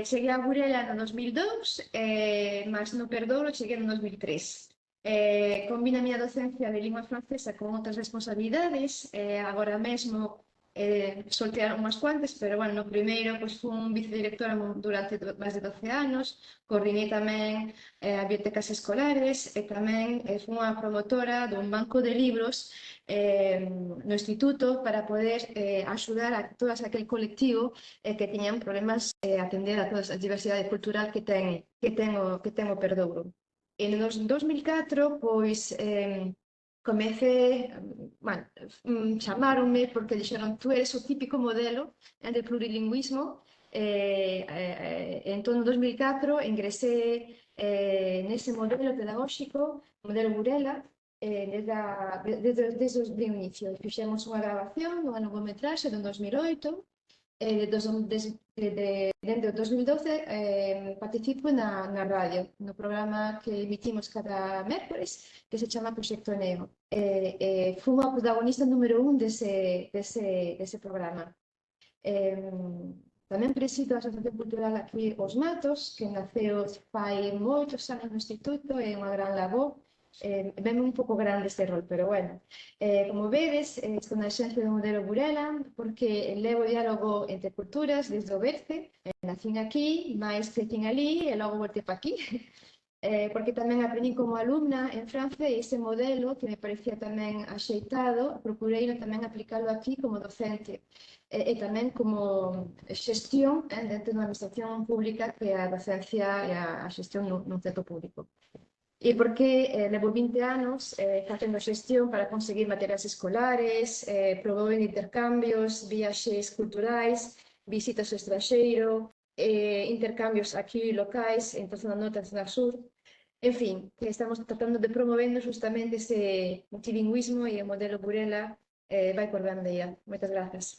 Cheguei a Burela no 2002, mas no Perdouro cheguei no 2003. Combina a miña docencia de lingua francesa con outras responsabilidades. Agora mesmo soltearon unhas cuantas, pero bueno, no primeiro pois, fui vicedirectora durante máis de 12 anos, coordinei tamén a bibliotecas escolares e tamén fui unha promotora dun banco de libros no instituto para poder axudar a todo aquel colectivo que tiñan problemas atender a toda a diversidade cultural que ten o Perdouro. E no 2004, pois, comecei, bueno, chamaronme porque dixeron tú eres o típico modelo de plurilingüismo. Entón, no 2004, ingresé nese modelo pedagóxico, modelo Burela, desde o inicio. Fixemos unha grabación dunha longometraxe do 2008. Dende o 2012 participo na radio, no programa que emitimos cada mércores, que se chama Proxecto Neo. Fui a protagonista número 1 dese programa. Tamén presido a Asociación Cultural aquí Os Matos, que naceu fai moitos anos no instituto, é unha gran labor. Veme un pouco grande este rol, pero bueno. Como vedes, estou na xencia do modelo Burela, porque levo diálogo entre culturas desde o berce. Nacín aquí, máis crecín ali, e logo voltei pa aquí. Porque tamén aprendín como alumna en Francia e ese modelo que me parecía tamén axeitado, procurei tamén aplicalo aquí como docente e tamén como xestión dentro da administración pública, que é a docencia e a xestión nun centro público. E porque levo 20 anos facendo xestión para conseguir materiais escolares, promover intercambios, viaxes culturais, visitas ao estranxeiro, intercambios aquí locais, entre a zona norte e a zona sur. En fin, que estamos tratando de promovendo justamente ese multilingüismo e o modelo Burela vai por bandeira. Moitas grazas.